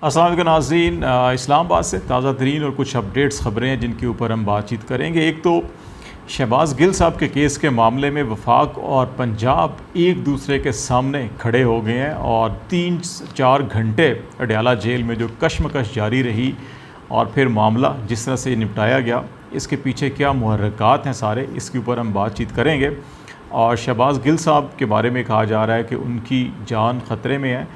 अस्सलाम वालेकुम नाज़रीन, इस्लामाबाद से ताज़ा तरीन और कुछ अपडेट्स ख़बरें हैं जिनके ऊपर हम बातचीत करेंगे। एक तो शहबाज गिल साहब के केस के मामले में वफाक और पंजाब एक दूसरे के सामने खड़े हो गए हैं और 3-4 घंटे अडयाला जेल में जो कशमकश जारी रही और फिर मामला जिस तरह से निपटाया गया, इसके पीछे क्या मुहर्रिकात हैं सारे, इसके ऊपर हम बातचीत करेंगे। और शहबाज गिल साहब के बारे में कहा जा रहा है कि उनकी जान ख़तरे में है।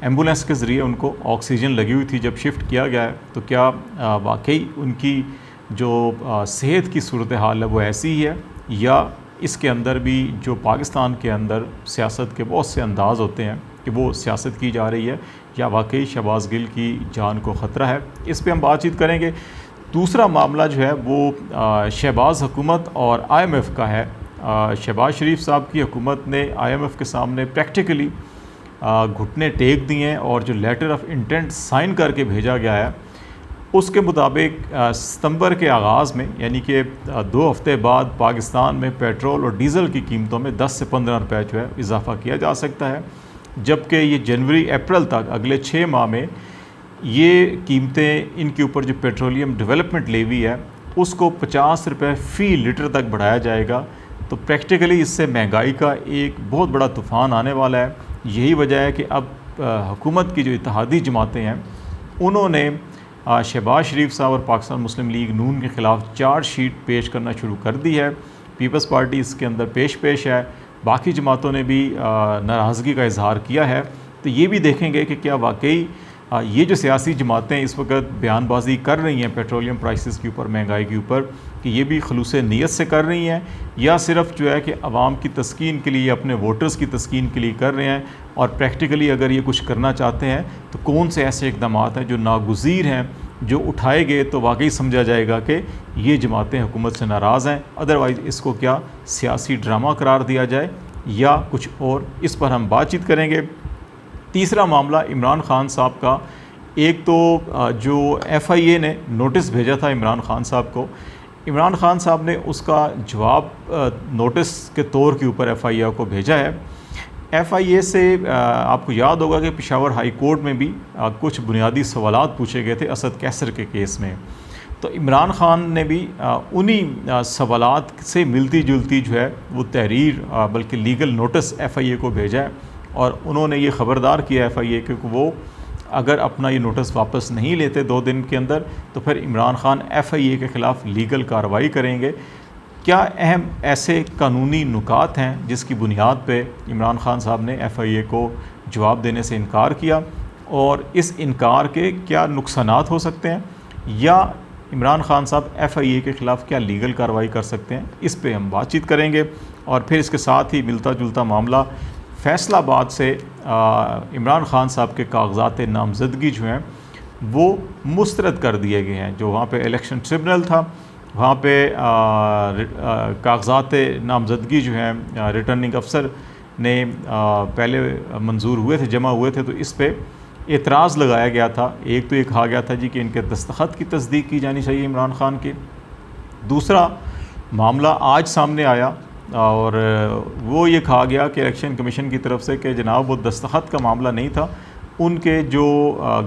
एम्बुलेंस के ज़रिए उनको ऑक्सीजन लगी हुई थी जब शिफ्ट किया गया है, तो क्या वाकई उनकी जो सेहत की सूरत हाल है वो ऐसी ही है, या इसके अंदर भी जो पाकिस्तान के अंदर सियासत के बहुत से अंदाज़ होते हैं कि वो सियासत की जा रही है, या वाकई शहबाज गिल की जान को ख़तरा है। इस पर हम बातचीत करेंगे। दूसरा मामला जो है वो शहबाज हुकूमत और IMF का है। शहबाज शरीफ साहब की हुकूमत ने IMF के सामने प्रैक्टिकली घुटने टेक दिए हैं और जो लेटर ऑफ इंटेंट साइन करके भेजा गया है उसके मुताबिक सितंबर के आगाज़ में, यानी कि 2 हफ्ते बाद पाकिस्तान में पेट्रोल और डीज़ल की कीमतों में 10 से 15 रुपये जो है इजाफ़ा किया जा सकता है, जबकि ये जनवरी अप्रैल तक अगले 6 माह में ये कीमतें, इनके ऊपर जो पेट्रोलियम डेवलपमेंट लेवी है उसको 50 रुपये फ़ी लीटर तक बढ़ाया जाएगा। तो प्रैक्टिकली इससे महंगाई का एक बहुत बड़ा तूफ़ान आने वाला है। यही वजह है कि अब हुकूमत की जो इत्तेहादी जमातें हैं उन्होंने शहबाज शरीफ साहब और पाकिस्तान मुस्लिम लीग नून के ख़िलाफ़ चार्जशीट पेश करना शुरू कर दी है। पीपल्स पार्टी इसके अंदर पेश है, बाकी जमातों ने भी नाराज़गी का इजहार किया है। तो ये भी देखेंगे कि क्या वाकई ये जो सियासी जमातें इस वक्त बयानबाजी कर रही हैं पेट्रोलियम प्राइसेस के ऊपर, महंगाई के ऊपर, कि ये भी खलूस नीयत से कर रही हैं, या सिर्फ जो है कि आवाम की तस्कीन के लिए, अपने वोटर्स की तस्कीन के लिए कर रहे हैं। और प्रैक्टिकली अगर ये कुछ करना चाहते हैं तो कौन से ऐसे इक़दाम हैं जो नागुज़ीर हैं, जो उठाए गए तो वाकई समझा जाएगा कि ये जमातें हुकूमत से नाराज़ हैं। अदरवाइज़ इसको क्या सियासी ड्रामा करार दिया जाए या कुछ और, इस पर हम बातचीत करेंगे। तीसरा मामला इमरान खान साहब का। एक तो जो FIA ने नोटिस भेजा था इमरान खान साहब को, इमरान खान साहब ने उसका जवाब नोटिस के तौर के ऊपर FIA को भेजा है। FIA से आपको याद होगा कि पेशावर हाई कोर्ट में भी कुछ बुनियादी सवालात पूछे गए थे असद कैसर के केस में। तो इमरान खान ने भी उन्हीं सवालात से मिलती जुलती जो है वो तहरीर, बल्कि लीगल नोटिस FIA को भेजा है, और उन्होंने ये ख़बरदार किया FIA कि वो अगर अपना ये नोटिस वापस नहीं लेते 2 दिन के अंदर तो फिर इमरान खान FIA के ख़िलाफ़ लीगल कार्रवाई करेंगे। क्या अहम ऐसे कानूनी नुकात हैं जिसकी बुनियाद पे इमरान खान साहब ने FIA को जवाब देने से इनकार किया, और इस इनकार के क्या नुकसानात हो सकते हैं, या इमरान खान साहब FIA के ख़िलाफ़ क्या लीगल कार्रवाई कर सकते हैं, इस पे हम बातचीत करेंगे। और फिर इसके साथ ही मिलता जुलता मामला फैसलाबाद से इमरान खान साहब के कागज़ात नामज़दगी जो हैं वो मुस्तरद कर दिए गए हैं। जो वहाँ पे इलेक्शन ट्रिब्यूनल था, वहाँ पे कागज़ात नामज़दगी जो हैं रिटर्निंग अफसर ने पहले मंजूर हुए थे, जमा हुए थे, तो इस पे एतराज़ लगाया गया था। एक तो ये कहा गया था जी कि इनके दस्तखत की तस्दीक की जानी चाहिए इमरान खान की। दूसरा मामला आज सामने आया और वो ये कहा गया कि इलेक्शन कमीशन की तरफ से कि जनाब वो दस्तखत का मामला नहीं था, उनके जो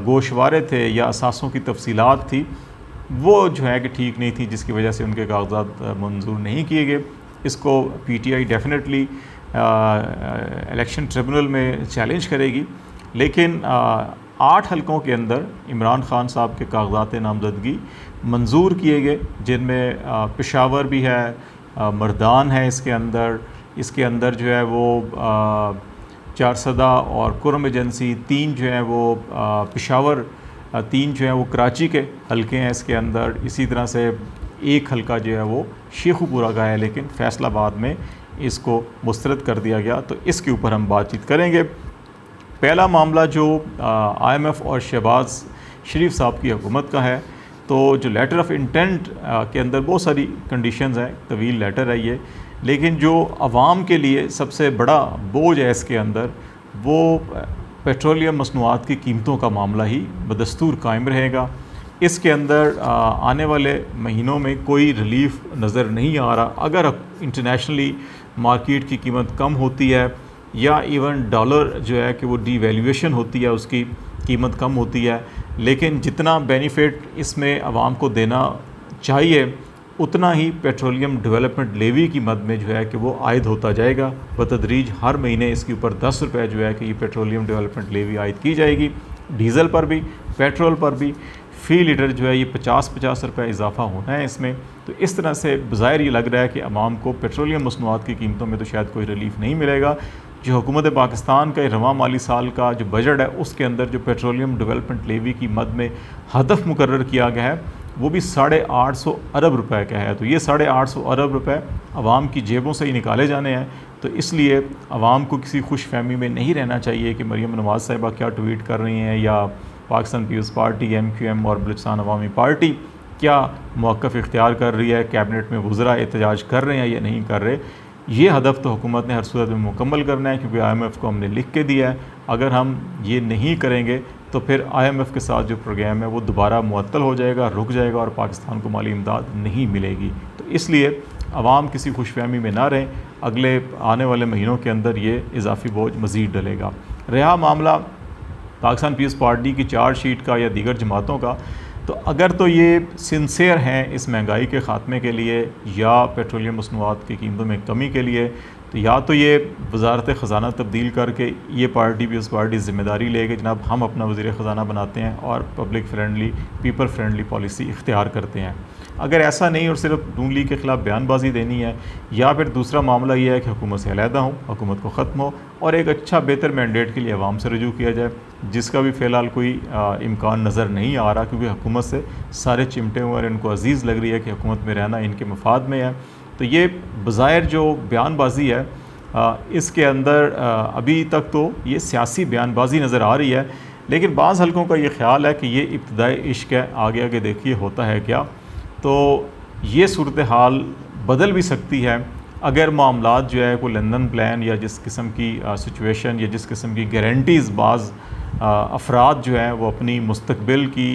गोशवारे थे या असासों की तफसीलात थी वो जो है कि ठीक नहीं थी, जिसकी वजह से उनके कागजात मंजूर नहीं किए गए। इसको PTI डेफिनेटली इलेक्शन ट्रिब्यूनल में चैलेंज करेगी। लेकिन 8 हलकों के अंदर इमरान खान साहब के कागजात नामज़दगी मंजूर किए गए, जिनमें पेशावर भी है, मर्दान है इसके अंदर जो है वो चारसदा और कुरम एजेंसी, 3 जो हैं वो पेशावर, 3 जो हैं वो कराची के हलके हैं इसके अंदर। इसी तरह से एक हलका जो है वो शेखुपुरा का है, लेकिन फैसलाबाद में इसको मुस्तरद कर दिया गया। तो इसके ऊपर हम बातचीत करेंगे। पहला मामला जो IMF और शहबाज शरीफ साहब की हुकूमत का है, तो जो लेटर ऑफ इंटेंट के अंदर बहुत सारी कंडीशंस हैं, तवील लेटर है ये, लेकिन जो आवाम के लिए सबसे बड़ा बोझ है इसके अंदर वो पेट्रोलियम मसनूआत की कीमतों का मामला ही बदस्तूर कायम रहेगा। इसके अंदर आने वाले महीनों में कोई रिलीफ नज़र नहीं आ रहा। अगर इंटरनेशनली मार्केट की कीमत कम होती है या इवन डॉलर जो है कि वो डीवैल्यूएशन होती है, उसकी कीमत कम होती है, लेकिन जितना बेनिफिट इसमें आवाम को देना चाहिए उतना ही पेट्रोलियम डेवलपमेंट लेवी की मद में जो है कि वो आयद होता जाएगा। बतदरीज हर महीने इसके ऊपर 10 रुपये जो है कि ये पेट्रोलियम डेवलपमेंट लेवी आयद की जाएगी। डीज़ल पर भी, पेट्रोल पर भी फ़ी लीटर जो है ये 50-50 रुपये इजाफा होना है इसमें। तो इस तरह से बज़ाहिर ये लग रहा है कि आवाम को पेट्रोलियम मसनूआत की कीमतों में तो शायद कोई रिलीफ नहीं मिलेगा। जो हुकूमत पाकिस्तान का रवां माली साल का जो बजट है उसके अंदर जो पेट्रोलियम डेवलपमेंट लेवी की मद में हदफ मुकर्रर किया गया है वो भी 850 अरब रुपए का है। तो ये 850 अरब रुपए आवाम की जेबों से ही निकाले जाने हैं। तो इसलिए आवाम को किसी खुश फहमी में नहीं रहना चाहिए कि मरीम नवाज़ साहिबा क्या ट्वीट कर रही हैं या पाकिस्तान पीपल्स पार्टी MQM और बलूचिस्तान अवामी पार्टी क्या मौक़िफ़ इख्तियार कर रही है, कैबिनेट में वज़रा एहतजाज कर रहे हैं या नहीं कर रहे। ये हदफ तो हुकूमत ने हर सूरत में मुकम्मल करना है, क्योंकि IMF को हमने लिख के दिया है। अगर हम ये नहीं करेंगे तो फिर IMF के साथ जो प्रोग्राम है वो दोबारा मुअत्तल हो जाएगा, रुक जाएगा और पाकिस्तान को माली इमदाद नहीं मिलेगी। तो इसलिए आवाम किसी खुशफहमी में ना रहें, अगले आने वाले महीनों के अंदर ये इजाफी बोझ मज़ीद डलेगा। रहा मामला पाकिस्तान पीपल्स पार्टी की चार्जशीट का या दीगर जमातों का, तो अगर तो ये सिंसेयर हैं इस महंगाई के ख़ात्मे के लिए या पेट्रोलियम मसनूआत की कीमतों में कमी के लिए, तो या तो ये वजारत ख़जाना तब्दील करके ये पार्टी पीपल्स पार्टी ज़िम्मेदारी ले कि जनाब हम अपना वज़ीर ख़जाना बनाते हैं और public friendly, people friendly policy इख्तियार करते हैं। अगर ऐसा नहीं और सिर्फ नून लीग के ख़िलाफ़ बयानबाजी देनी है, या फिर दूसरा मामला ये है कि हुकूमत से अलहदा हो, हुकूमत को ख़त्म हो और एक अच्छा बेहतर मैंडेट के लिए अवाम से रजू किया जाए, जिसका भी फ़िलहाल कोई इम्कान नज़र नहीं आ रहा, क्योंकि हुकूमत से सारे चिमटे हुए और इनको अजीज़ लग रही है कि हुकूमत में रहना इनके मफाद में है। तो ये बज़ाहिर जो बयानबाजी है इसके अंदर अभी तक तो ये सियासी बयानबाजी नज़र आ रही है, लेकिन बाज़ हलकों का ये ख्याल है कि ये इब्तिदाई इश्क है, आगे आगे देखिए होता है क्या। तो ये सूरत हाल बदल भी सकती है अगर मामलात जो है कोई लंदन प्लान या जिस किस्म की सिचुएशन या जिस किस्म की गारंटीज़ बाज़ अफराद जो हैं वो अपनी मुस्तकबिल की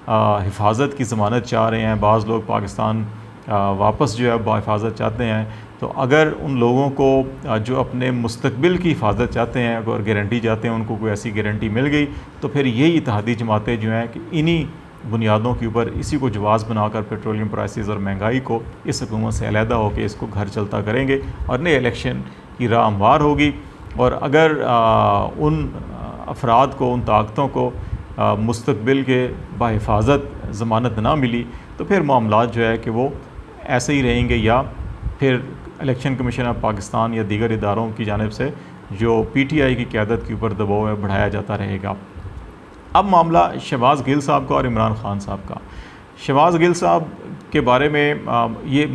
हिफाजत की ज़मानत चाह रहे हैं, बाज़ लोग पाकिस्तान वापस जो है बाहिफाजत चाहते हैं। तो अगर उन लोगों को जो अपने मुस्तकबिल की हिफाजत चाहते हैं और गारंटी चाहते हैं, उनको कोई ऐसी गारंटी मिल गई तो फिर यही इत्तेहादी जमातें जो हैं कि इन्हीं बुनियादों के ऊपर इसी को जवाज़ बनाकर पेट्रोलियम प्राइसेस और महंगाई को इस हुकूमत से अलहदा होकर इसको घर चलता करेंगे और नए इलेक्शन की राह हमवार होगी। और अगर उन अफराद को, उन ताकतों को मुस्तकबिल के बाहिफाजत ज़मानत ना मिली तो फिर मामलात जो है कि वो ऐसे ही रहेंगे, या फिर इलेक्शन कमीशन ऑफ पाकिस्तान या दीगर इदारों की जानिब से जो PTI की क़यादत के ऊपर दबाव है बढ़ाया जाता रहेगा। अब मामला शहबाज गिल साहब का और इमरान खान साहब का। शहबाज गिल साहब के बारे में ये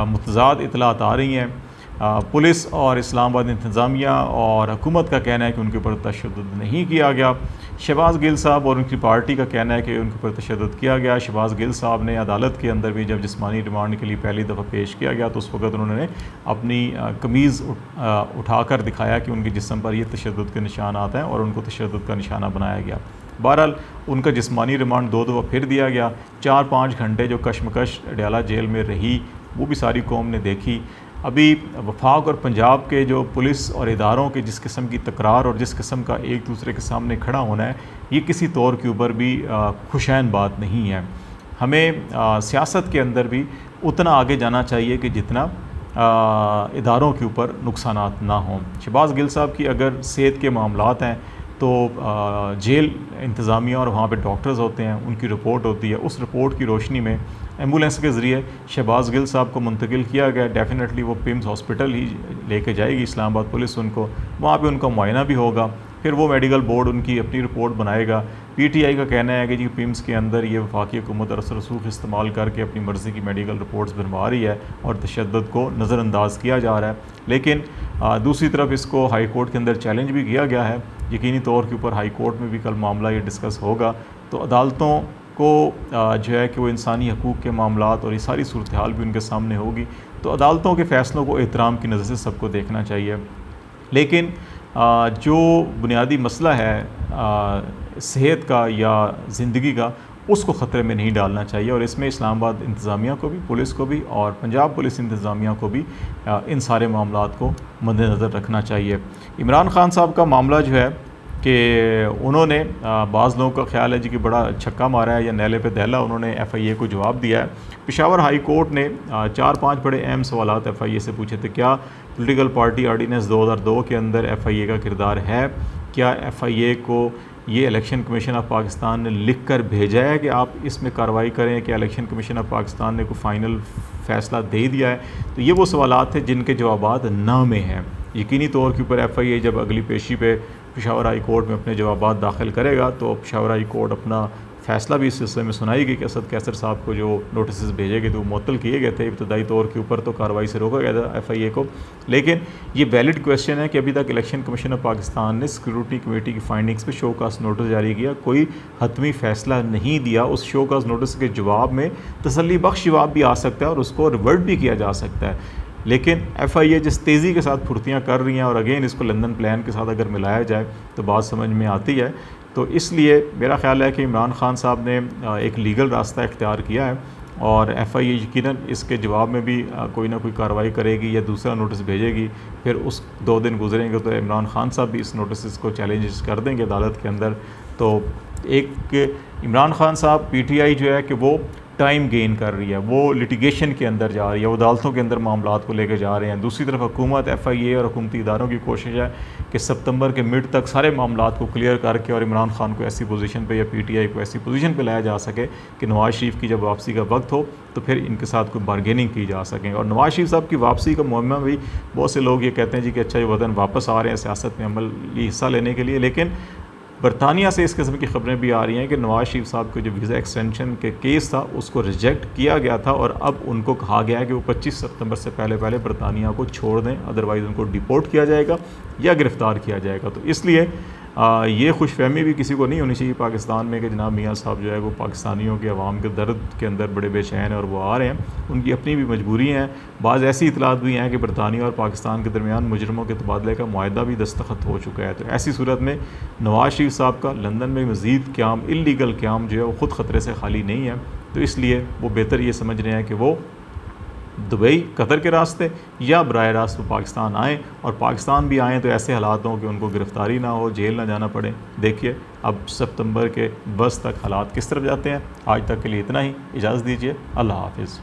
मुतज़ाद इतलात आ रही हैं। पुलिस और इस्लामाबाद इंतज़ामिया और हुकूमत का कहना है कि उनके ऊपर तशद्दुद नहीं किया गया। शहबाज गिल साहब और उनकी पार्टी का कहना है कि उनके ऊपर तशद्दुद किया गया। शहबाज गिल साहब ने अदालत के अंदर भी जब जिस्मानी रिमांड के लिए पहली दफ़ा पेश किया गया तो उस वक़्त उन्होंने अपनी कमीज़ उठाकर दिखाया कि उनके जिस्म पर ये तशद्दुद के निशान आते हैं और उनको तशद्दुद का निशाना बनाया गया। बहरहाल उनका जिस्मानी रिमांड 2 दफ़ा फिर दिया गया। 4-5 घंटे जो कशमकश अडयाला जेल में रही वो भी सारी कौम ने देखी। अभी वफाक और पंजाब के जो पुलिस और इदारों के जिस किस्म की तकरार और जिस किस्म का एक दूसरे के सामने खड़ा होना है, ये किसी तौर के ऊपर भी खुशैन बात नहीं है। हमें सियासत के अंदर भी उतना आगे जाना चाहिए कि जितना इदारों के ऊपर नुकसानात ना हों। शहबाज गिल साहब की अगर सेहत के मामलात हैं तो जेल इंतज़ामिया और वहाँ पे डॉक्टर्स होते हैं, उनकी रिपोर्ट होती है। उस रिपोर्ट की रोशनी में एम्बुलेंस के ज़रिए शहबाज गिल साहब को मुंतकिल किया गया। डेफिनेटली वो पिम्स हॉस्पिटल ही लेके जाएगी इस्लामाबाद पुलिस उनको, वहाँ पे उनका मुआयना भी होगा। फिर वो मेडिकल बोर्ड उनकी अपनी रिपोर्ट बनाएगा। PTI का कहना है कि जी पिम्स के अंदर ये वफाकी हुकूमत असर रसूख इस्तेमाल करके अपनी मर्ज़ी की मेडिकल रिपोर्ट्स बनवा रही है और तशद्दुद को नज़रअंदाज किया जा रहा है। लेकिन दूसरी तरफ इसको हाई कोर्ट के अंदर चैलेंज भी किया गया है। यकीनी तौर के ऊपर हाई कोर्ट में भी कल मामला ये डिस्कस होगा। तो अदालतों को जो है कि वो इंसानी हकूक़ के मामलात और ये सारी सूरत हाल भी उनके सामने होगी। तो अदालतों के फ़ैसलों को एहतराम की नज़र से सबको देखना चाहिए। लेकिन जो बुनियादी मसला है सेहत का या ज़िंदगी का, उसको ख़तरे में नहीं डालना चाहिए। और इसमें इस्लामाबाद इंतज़ामिया को भी, पुलिस को भी और पंजाब पुलिस इंतज़ामिया को भी इन सारे मामलात को मद्देनज़र रखना चाहिए। इमरान खान साहब का मामला जो है कि उन्होंने बाज़ लोगों का ख्याल है जी कि बड़ा छक्का मारा है या नैले पे दहला उन्होंने FIA को जवाब दिया है। पेशावर हाई कोर्ट ने 4-5 बड़े अहम सवाल FIA से पूछे थे। क्या पॉलिटिकल पार्टी आर्डीनेंस 2002 के अंदर FIA का किरदार है? क्या FIA को ये इलेक्शन कमीशन ऑफ पाकिस्तान ने लिख कर भेजा है कि आप इसमें कार्रवाई करें? क्या इलेक्शन कमीशन ऑफ पाकिस्तान ने कोई फ़ाइनल फ़ैसला दे दिया है? तो ये वो सवालात थे जिनके जवाबात ना में हैं। यकीनी तौर के ऊपर FIA जब अगली पेशी पे पेशावर हाई कोर्ट में अपने जवाबात दाखिल करेगा तो पेशावर हाई कोर्ट अपना फ़ैसला भी इस सिलसिले में सुनाएगी कि असद कैसर साहब को जो नोटिस भेजे गए थे वो मुअत्तल किए गए थे। इब्तदाई तौर के ऊपर तो कार्रवाई से रोका गया था FIA को, लेकिन ये वैलिड क्वेश्चन है कि अभी तक इलेक्शन कमीशन ऑफ पाकिस्तान ने स्क्रूटनी कमेटी की फाइंडिंग्स पे शो कास्ट नोटिस जारी किया, कोई हतमी फ़ैसला नहीं दिया। उस शो कास्ट नोटिस के जवाब में तसल्ली बख्श जवाब भी आ सकता है और उसको रिवर्ट भी किया जा सकता है। लेकिन FIA जिस तेज़ी के साथ फुर्तियाँ कर रही हैं और अगेन इसको लंदन प्लान के साथ अगर मिलाया जाए तो बात समझ में आती है। तो इसलिए मेरा ख़्याल है कि इमरान खान साहब ने एक लीगल रास्ता इख्तियार किया है और FIA यकीनन इसके जवाब में भी कोई ना कोई कार्रवाई करेगी या दूसरा नोटिस भेजेगी। फिर उस 2 दिन गुजरेंगे तो इमरान खान साहब भी इस नोटिस को चैलेंज कर देंगे अदालत के अंदर। तो एक इमरान खान साहब PTI जो है कि वो टाइम गेन कर रही है, वो लिटिगेशन के अंदर जा रही है, वो अदालतों के अंदर मामलात को लेकर जा रहे हैं। दूसरी तरफ हुकूमत FIA और हुकूमती इदारों की कोशिश है कि सितंबर के मिड तक सारे मामलात को क्लियर करके और इमरान खान को ऐसी पोजीशन पे या PTI को ऐसी पोजीशन पे लाया जा सके कि नवाज़ शरीफ की जब वापसी का वक्त हो तो फिर इनके साथ कोई बारगेनिंग की जा सके। और नवाज़ शरीफ साहब की वापसी का मुहम्मा भी बहुत से लोग ये कहते हैं जी कि अच्छा ये वतन वापस आ रहे हैं सियासत में अमली हिस्सा लेने के लिए, लेकिन बरतानिया से इस किस्म की खबरें भी आ रही हैं कि नवाज़ शरीफ साहब को जो वीज़ा एक्सटेंशन के केस था उसको रिजेक्ट किया गया था और अब उनको कहा गया है कि वो 25 सितंबर से पहले बरतानिया को छोड़ दें, अदरवाइज़ उनको डिपोर्ट किया जाएगा या गिरफ़्तार किया जाएगा। तो इसलिए ये खुशफहमी भी किसी को नहीं होनी चाहिए पाकिस्तान में कि जनाब मियाँ साहब जो है वो पाकिस्तानियों के अवाम के दर्द के अंदर बड़े बेचैन हैं और वो आ रहे हैं। उनकी अपनी भी मजबूरी हैं। बाज़ ऐसी इतलात भी हैं कि बरतानिया और पाकिस्तान के दरमियान मुजरमों के तबादले का मुआहदा भी दस्तखत हो चुका है। तो ऐसी सूरत में नवाज़ शरीफ साहब का लंदन में मज़ीद क़याम, इल्लीगल क़याम जो है वो ख़ुद ख़तरे से खाली नहीं है। तो इसलिए वो बेहतर ये समझ रहे हैं कि वो दुबई, कतर के रास्ते या बराह रास्त पाकिस्तान आएँ और पाकिस्तान भी आएँ तो ऐसे हालात हों कि उनको गिरफ़्तारी ना हो, जेल ना जाना पड़े। देखिए अब सितंबर के बस तक हालात किस तरफ जाते हैं। आज तक के लिए इतना ही, इजाज़त दीजिए, अल्लाह हाफ़िज़।